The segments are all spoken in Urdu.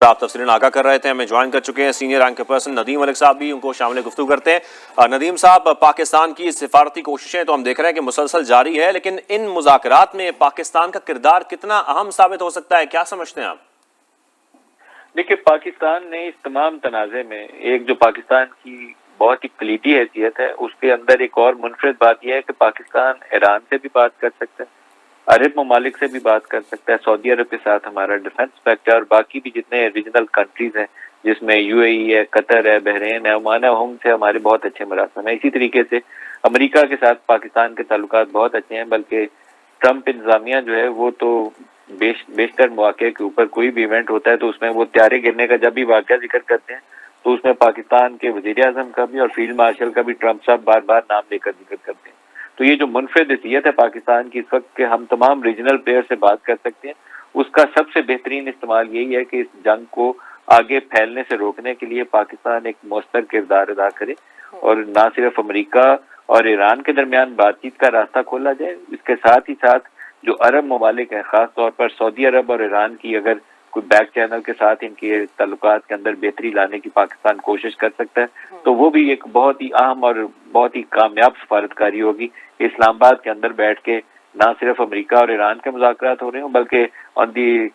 آپ تفصیل آگاہ کر رہے تھے. ہمیں جوائن کر چکے ہیں سینئر رینک پرسن ندیم ملک صاحب بھی، ان کو شامل گفتگو کرتے ہیں. ندیم صاحب، پاکستان کی سفارتی کوششیں تو ہم دیکھ رہے ہیں کہ مسلسل جاری ہے، لیکن ان مذاکرات میں پاکستان کا کردار کتنا اہم ثابت ہو سکتا ہے، کیا سمجھتے ہیں آپ؟ دیکھیے، پاکستان نے اس تمام تنازع میں ایک جو پاکستان کی بہت ہی کلیدی حیثیت ہے، اس کے اندر ایک اور منفرد بات یہ ہے کہ پاکستان ایران سے بھی بات کر سکتا ہے، عرب ممالک سے بھی بات کر سکتا ہے، سعودی عرب کے ساتھ ہمارا ڈیفنس پیکٹ ہے، اور باقی بھی جتنے ریجنل کنٹریز ہیں جس میں یو اے ای ہے، قطر ہے، بحرین ہے، عمان ہے، ان سے ہمارے بہت اچھے مراسم ہیں. اسی طریقے سے امریکہ کے ساتھ پاکستان کے تعلقات بہت اچھے ہیں، بلکہ ٹرمپ انتظامیہ جو ہے وہ تو بیشتر مواقع کے اوپر کوئی بھی ایونٹ ہوتا ہے تو اس میں وہ طیارے گرنے کا جب بھی واقعہ ذکر کرتے ہیں تو اس میں پاکستان کے وزیر اعظم کا بھی اور فیلڈ مارشل کا بھی ٹرمپ صاحب بار بار نام لے کر ذکر کرتے ہیں. تو یہ جو منفرد حیثیت ہے پاکستان کی اس وقت کہ ہم تمام ریجنل پلیئر سے بات کر سکتے ہیں، اس کا سب سے بہترین استعمال یہی ہے کہ اس جنگ کو آگے پھیلنے سے روکنے کے لیے پاکستان ایک مؤثر کردار ادا کرے اور نہ صرف امریکہ اور ایران کے درمیان بات چیت کا راستہ کھولا جائے، اس کے ساتھ ہی ساتھ جو عرب ممالک ہیں، خاص طور پر سعودی عرب اور ایران کی اگر کوئی بیک چینل کے ساتھ ان کے تعلقات کے اندر بہتری لانے کی پاکستان کوشش کر سکتا ہے تو وہ بھی ایک بہت ہی اہم اور بہت ہی کامیاب سفارتکاری ہوگی. اسلام آباد کے اندر بیٹھ کے نہ صرف امریکہ اور ایران کے مذاکرات ہو رہے ہوں بلکہ آن دی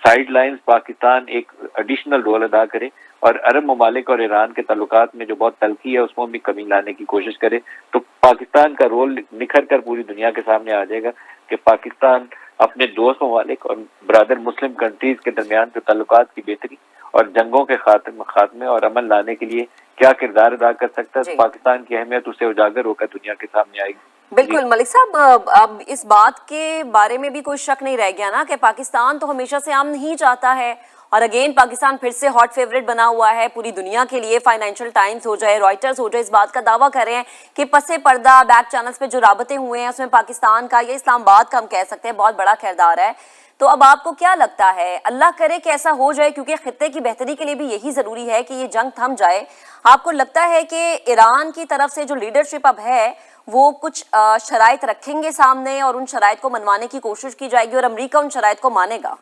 سائیڈ لائنز پاکستان ایک ایڈیشنل رول ادا کرے اور عرب ممالک اور ایران کے تعلقات میں جو بہت تلخی ہے اس میں بھی کمی لانے کی کوشش کرے تو پاکستان کا رول نکھر کر پوری دنیا کے سامنے آ جائے گا کہ پاکستان اپنے دوست ممالک اور برادر مسلم کنٹریز کے درمیان جو تعلقات کی بہتری اور جنگوں کے خاتمے اور امن لانے کے لیے کیا کردار ادا کر سکتا ہے تو پاکستان کی اہمیت اسے اجاگر ہو کر دنیا کے سامنے آئے گی. بالکل ملک صاحب، اب اس بات کے بارے میں بھی کوئی شک نہیں رہ گیا نا کہ پاکستان تو ہمیشہ سے امن ہی چاہتا ہے، اور اگین پاکستان پھر سے ہاٹ فیورٹ بنا ہوا ہے پوری دنیا کے لیے. فائنینشل ٹائمز ہو جائے، رائٹرز ہو جائے، اس بات کا دعویٰ کر رہے ہیں کہ پس پردہ بیک چینلز پہ جو رابطے ہوئے ہیں اس میں پاکستان کا یا اسلام آباد کا ہم کہہ سکتے ہیں بہت بڑا کردار ہے. تو اب آپ کو کیا لگتا ہے، اللہ کرے کہ ایسا ہو جائے کیونکہ خطے کی بہتری کے لیے بھی یہی ضروری ہے کہ یہ جنگ تھم جائے، آپ کو لگتا ہے کہ ایران کی طرف سے جو لیڈرشپ اب ہے وہ کچھ شرائط رکھیں گے سامنے اور ان شرائط کو منوانے کی کوشش کی جائے گی اور امریکہ ان شرائط کو مانے گا؟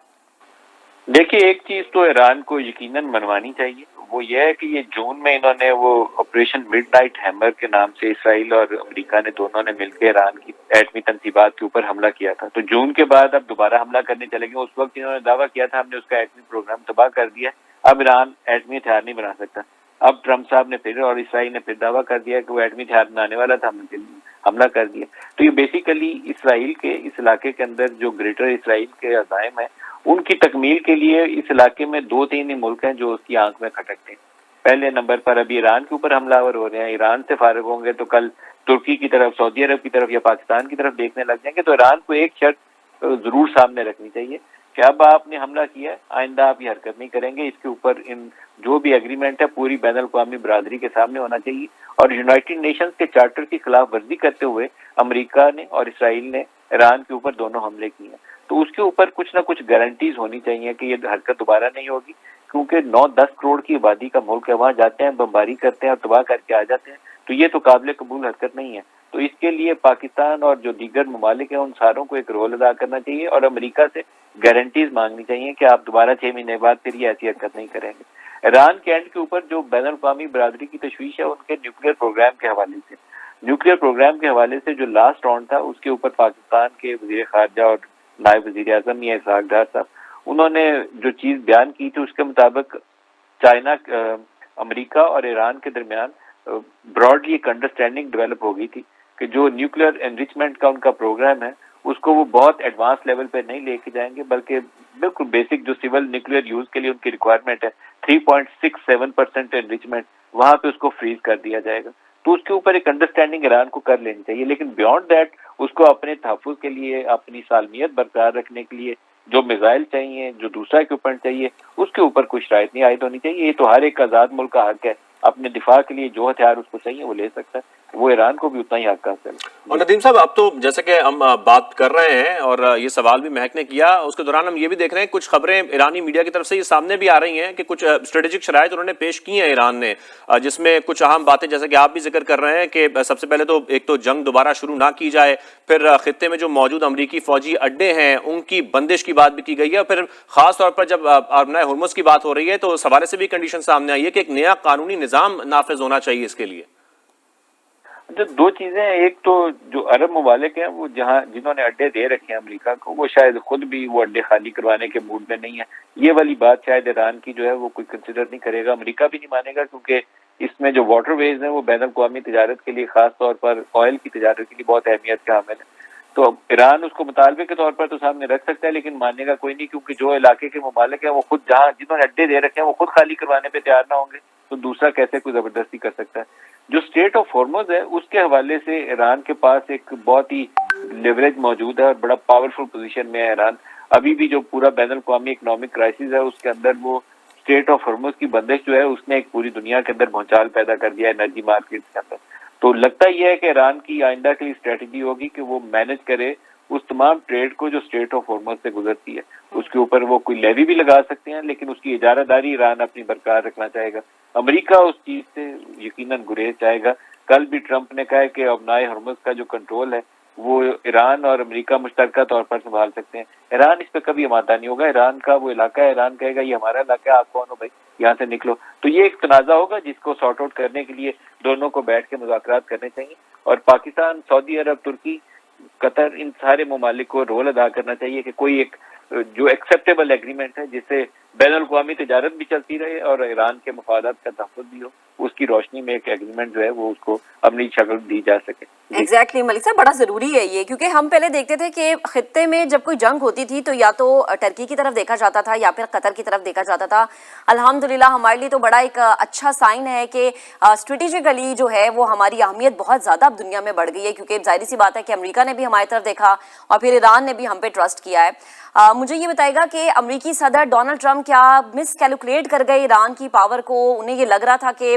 دیکھیے، ایک چیز تو ایران کو یقیناً منوانی چاہیے، وہ یہ ہے کہ یہ جون میں انہوں نے وہ آپریشن مڈ نائٹ ہیمر کے نام سے اسرائیل اور امریکہ نے دونوں نے مل کے ایران کی ایٹمی تنصیبات کے اوپر حملہ کیا تھا. تو جون کے بعد اب دوبارہ حملہ کرنے چلے گئے. اس وقت انہوں نے دعویٰ کیا تھا ہم نے اس کا ایٹمی پروگرام تباہ کر دیا، اب ایران ایٹمی ہتھیار نہیں بنا سکتا. اب ٹرمپ صاحب نے پھر اور اسرائیل نے پھر دعویٰ کر دیا کہ وہ ایٹمی ہتھیار بنانے والا تھا، ہم نے حملہ کر دیا. تو یہ بیسیکلی اسرائیل کے اس علاقے کے اندر جو گریٹر اسرائیل کے عزائم ہیں ان کی تکمیل کے لیے اس علاقے میں 2-3 ہی ملک ہیں جو اس کی آنکھ میں کھٹکتے ہیں. پہلے نمبر پر ابھی ایران کے اوپر حملہ آور ہو رہے ہیں، ایران سے فارغ ہوں گے تو کل ترکی کی طرف، سعودی عرب کی طرف یا پاکستان کی طرف دیکھنے لگ جائیں گے. تو ایران کو ایک شرط ضرور سامنے رکھنی چاہیے کہ اب آپ نے حملہ کیا ہے، آئندہ آپ یہ حرکت نہیں کریں گے. اس کے اوپر ان جو بھی ایگریمنٹ ہے پوری بین الاقوامی برادری کے سامنے ہونا چاہیے. اور یونائٹڈ نیشنز کے چارٹر کی خلاف ورزی کرتے ہوئے امریکہ نے اور اسرائیل نے ایران کے اوپر دونوں حملے کیے ہیں تو اس کے اوپر کچھ نہ کچھ گارنٹیز ہونی چاہیے کہ یہ حرکت دوبارہ نہیں ہوگی، کیونکہ 9-10 کروڑ کی آبادی کا ملک ہے، وہاں جاتے ہیں، بمباری کرتے ہیں اور تباہ کر کے آ جاتے ہیں. تو یہ تو قابل قبول حرکت نہیں ہے. تو اس کے لیے پاکستان اور جو دیگر ممالک ہیں ان ساروں کو ایک رول ادا کرنا چاہیے اور امریکہ سے گارنٹیز مانگنی چاہیے کہ آپ دوبارہ 6 مہینے بعد پھر یہ ایسی حرکت نہیں کریں گے. ایران کے اینڈ کے اوپر جو بین الاقوامی برادری کی تشویش ہے ان کے نیوکلیر پروگرام کے حوالے سے، نیوکلیر پروگرام کے حوالے سے جو لاسٹ راؤنڈ تھا اس کے اوپر پاکستان کے وزیر خارجہ اور نائب وزیر اعظم یا اسحاق ڈار صاحب انہوں نے جو چیز بیان کی تھی اس کے مطابق چائنا، امریکہ اور ایران کے درمیان براڈلی ایک انڈرسٹینڈنگ ڈیولپ ہو گئی تھی کہ جو نیوکلیر انریچمنٹ کا ان کا پروگرام ہے اس کو وہ بہت ایڈوانس لیول پہ نہیں لے کے جائیں گے بلکہ بالکل بیسک جو سول نیوکلیر یوز کے لیے ان کی ریکوائرمنٹ ہے 3.67% انریچمنٹ، وہاں پہ اس کو فریز کر دیا جائے گا. تو اس کے اوپر ایک انڈرسٹینڈنگ ایران کو کر لینی چاہیے، لیکن بیونڈ دیٹ اس کو اپنے تحفظ کے لیے، اپنی سالمیت برقرار رکھنے کے لیے جو میزائل چاہیے، جو دوسرا اکوپمنٹ چاہیے، اس کے اوپر کوئی شرائط نہیں عائد ہونی چاہیے. یہ تو ہر ایک آزاد ملک کا حق ہے اپنے دفاع کے لیے جو ہتھیار اس کو چاہیے وہ لے سکتا ہے. وہ ایران کو بھی اتنا ہی حق حاصل ہے۔ اور ندیم صاحب اب تو جیسے کہ ہم بات کر رہے ہیں اور یہ سوال بھی مہک نے کیا، اس کے دوران ہم یہ بھی دیکھ رہے ہیں کچھ خبریں ایرانی میڈیا کی طرف سے یہ سامنے بھی آ رہی ہیں کہ کچھ اسٹریٹجک شرائط انہوں نے پیش کی ہیں ایران نے، جس میں کچھ اہم باتیں جیسے کہ آپ بھی ذکر کر رہے ہیں کہ سب سے پہلے تو ایک تو جنگ دوبارہ شروع نہ کی جائے، پھر خطے میں جو موجود امریکی فوجی اڈے ہیں ان کی بندش کی بات بھی کی گئی ہے، اور پھر خاص طور پر جب آبنائے ہرمز کی بات ہو رہی ہے تو اس حوالے سے بھی کنڈیشن سامنے آئی ہے کہ ایک نیا قانونی نظام نافذ ہونا چاہیے اس کے لیے۔ دو چیزیں ہیں، ایک تو جو عرب ممالک ہیں وہ جنہوں نے اڈے دے رکھے ہیں امریکہ کو، وہ شاید خود بھی وہ اڈے خالی کروانے کے موڈ میں نہیں ہے۔ یہ والی بات شاید ایران کی جو ہے وہ کوئی کنسیڈر نہیں کرے گا، امریکہ بھی نہیں مانے گا، کیونکہ اس میں جو واٹر ویز ہیں وہ بین الاقوامی تجارت کے لیے، خاص طور پر آئل کی تجارت کے لیے بہت اہمیت کا حامل ہے۔ تو ایران اس کو مطالبے کے طور پر تو سامنے رکھ سکتا ہے، لیکن ماننے گا کوئی نہیں، کیونکہ جو علاقے کے ممالک ہیں وہ خود جنہوں نے اڈے دے رکھے ہیں وہ خود خالی کروانے پہ تیار نہ ہوں گے، تو دوسرا کیسے کوئی زبردستی کر سکتا ہے۔ جو اسٹریٹ آف ہارمز ہے اس کے حوالے سے ایران کے پاس ایک بہت ہی لیوریج موجود ہے اور بڑا پاورفل پوزیشن میں ہے ایران۔ ابھی بھی جو پورا بین الاقوامی اکنامک کرائسس ہے اس کے اندر وہ اسٹریٹ آف ہارمز کی بندش جو ہے اس نے ایک پوری دنیا کے اندر بھونچال پیدا کر دیا ہے انرجی مارکیٹ کے اندر۔ تو لگتا یہ ہے کہ ایران کی آئندہ کے لیے اسٹریٹجی ہوگی کہ وہ مینج کرے اس تمام ٹریڈ کو جو اسٹریٹ آف ہارمز سے گزرتی ہے، اس کے اوپر وہ کوئی لیوی بھی لگا سکتے ہیں، لیکن اس کی اجارہ داری ایران اپنی برقرار رکھنا چاہے گا۔ امریکہ اس چیز سے یقیناً گریز چاہے گا۔ کل بھی ٹرمپ نے کہا ہے کہ ابنائے ہرمز کا جو کنٹرول ہے وہ ایران اور امریکہ مشترکہ طور پر سنبھال سکتے ہیں۔ ایران اس پہ کبھی امادہ نہیں ہوگا، ایران کا وہ علاقہ ہے، ایران کہے گا یہ ہمارا علاقہ ہے، آپ کون ہو بھائی، یہاں سے نکلو۔ تو یہ ایک تنازع ہوگا جس کو سارٹ آؤٹ کرنے کے لیے دونوں کو بیٹھ کے مذاکرات کرنے چاہیے، اور پاکستان، سعودی عرب، ترکی، قطر، ان سارے ممالک کو رول ادا کرنا چاہیے کہ کوئی ایک جو ایکسیپٹیبل ایگریمنٹ ہے جس سے بین الاقوامی تجارت بھی چلتی رہے اور ایران کے مفادات کا تحفظ بھی ہو، اس کی روشنی میں ایک ایگریمنٹ جو ہے وہ اس کو اپنی شکل دی جا سکے۔ ایگزیکٹلی ملک صاحب، بڑا ضروری ہے یہ، کیونکہ ہم پہلے دیکھتے تھے کہ خطے میں جب کوئی جنگ ہوتی تھی تو یا تو ٹرکی کی طرف دیکھا جاتا تھا یا پھر قطر کی طرف دیکھا جاتا تھا۔ الحمدللہ ہمارے لیے تو بڑا ایک اچھا سائن ہے کہ اسٹریٹجیکلی جو ہے وہ ہماری اہمیت بہت زیادہ اب دنیا میں بڑھ گئی ہے، کیونکہ ظاہری سی بات ہے کہ امریکہ نے بھی ہماری طرف دیکھا اور پھر ایران نے بھی ہم پہ ٹرسٹ کیا ہے۔ مجھے یہ بتائے گا کہ امریکی صدر ڈونلڈ ٹرمپ کیا مس کیلکولیٹ کر گئے ایران کی پاور کو؟ انہیں یہ لگ رہا تھا کہ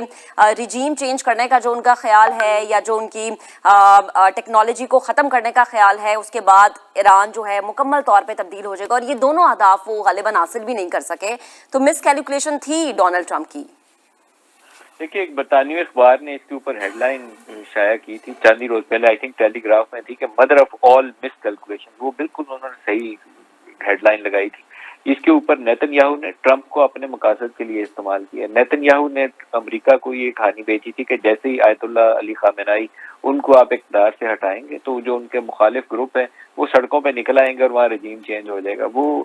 ریجیم چینج کرنے کا جو ان کا خیال ہے یا جو ان کی ٹیکنالوجی کو ختم کرنے کا خیال ہے، اس کے بعد ایران جو ہے مکمل طور پہ تبدیل ہو جائے گا، اور یہ دونوں اہداف وہ غالباً حاصل بھی نہیں کر سکے، تو مس کیلکولیشن تھی ڈونلڈ ٹرمپ کی۔ دیکھیے، ایک برطانوی اخبار نے اس کے اوپر ہیڈ لائن شائع کی تھی چند ہی روز پہلے، آئی تھنک ٹیلی گراف میں تھی، کہ mother of all miss calculation. وہ بالکل انہوں نے صحیح ہیڈ لائن لگائی تھی۔ اس کے اوپر نیتن یاہو نے ٹرمپ کو اپنے مقاصد کے لیے استعمال کیا۔ نیتن یاہو نے امریکہ کو یہ کہانی بیچی تھی کہ جیسے ہی آیت اللہ علی خامنائی ان کو آپ اقتدار سے ہٹائیں گے تو جو ان کے مخالف گروپ ہیں وہ سڑکوں پہ نکل آئیں گے اور وہاں رجیم چینج ہو جائے گا۔ وہ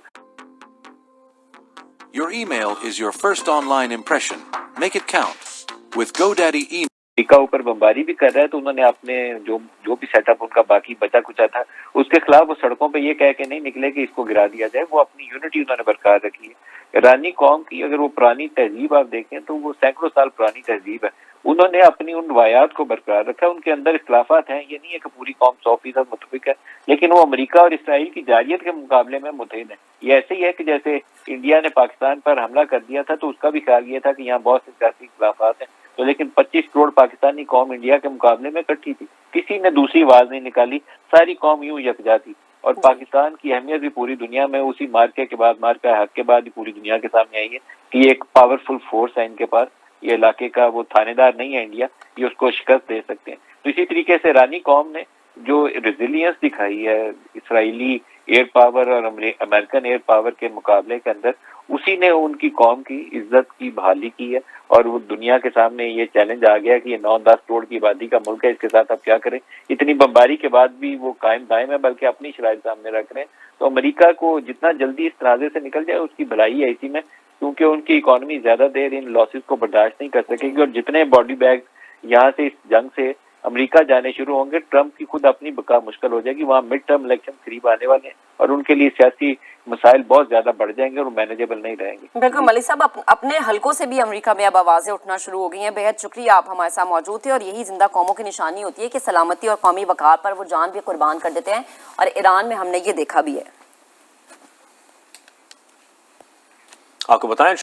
Your email is your first online impression. Make it count. With GoDaddy email. امریکہ اوپر بمباری بھی کر رہا ہے، تو انہوں نے اپنے جو بھی سیٹ اپ ان کا باقی بچا کچا تھا اس کے خلاف وہ سڑکوں پہ یہ کہہ کے نہیں نکلے کہ اس کو گرا دیا جائے۔ وہ اپنی یونٹی انہوں نے برقرار رکھی ہے۔ ایرانی قوم کی اگر وہ پرانی تہذیب آپ دیکھیں تو وہ سینکڑوں سال پرانی تہذیب ہے، انہوں نے اپنی ان روایات کو برقرار رکھا۔ ان کے اندر اختلافات ہیں، یہ نہیں ہے کہ پوری قوم 100% متفق ہے، لیکن وہ امریکہ اور اسرائیل کی جارحیت کے مقابلے میں متحد ہے۔ یہ ایسے ہی ہے کہ جیسے انڈیا نے پاکستان پر حملہ کر دیا تھا تو اس کا بھی خیال یہ تھا کہ یہاں بہت سے سیاسی اختلافات ہیں، تو لیکن 25 کروڑ پاکستانی قوم انڈیا کے مقابلے میں اکٹھی تھی، کسی نے دوسری آواز نہیں نکالی، ساری قوم یوں یکجا تھی۔ اور پاکستان کی اہمیت بھی پوری دنیا میں اسی مارکے کے بعد، مارکہ حق کے بعد ہی پوری دنیا کے سامنے آئی ہے کہ یہ ایک پاورفل فورس ہے ان کے پاس، یہ علاقے کا وہ تھانے دار نہیں ہے انڈیا، یہ اس کو شکست دے سکتے ہیں۔ تو اسی طریقے سے ایرانی قوم نے جو ریزیلینس دکھائی ہے اسرائیلی ایئر پاور اور امریکن ایئر پاور کے مقابلے کے اندر، اسی نے ان کی قوم کی عزت کی بحالی کی ہے، اور وہ دنیا کے سامنے یہ چیلنج آ گیا کہ یہ 9-10 کروڑ کی آبادی کا ملک ہے، اس کے ساتھ اب کیا کریں۔ اتنی بمباری کے بعد بھی وہ قائم دائم ہے، بلکہ اپنی شرائط سامنے رکھ رہے ہیں۔ تو امریکہ کو جتنا جلدی اس تنازع سے نکل جائے اس کی بھلائی ہے اسی میں، کیونکہ ان کی اکانومی زیادہ دیر ان لاسز کو برداشت نہیں کر سکے گی، اور جتنے باڈی بیگ یہاں سے اس جنگ سے امریکہ جانے شروع ہوں گے، ٹرمپ کی خود اپنی بقا مشکل ہو جائے گی۔ وہاں مڈ ٹرم الیکشن قریب آنے والے ہیں اور ان کے لیے سیاسی مسائل بہت زیادہ بڑھ جائیں گے اور مینیجیبل نہیں رہیں گے۔ بالکل ملک صاحب، اپنے حلقوں سے بھی امریکہ میں اب آوازیں اٹھنا شروع ہو گئی ہیں۔ بہت شکریہ، آپ ہمارے ساتھ موجود تھے، اور یہی زندہ قوموں کی نشانی ہوتی ہے کہ سلامتی اور قومی وقار پر وہ جان بھی قربان کر دیتے ہیں، اور ایران میں ہم نے یہ دیکھا بھی ہے۔ آپ کو بتائیں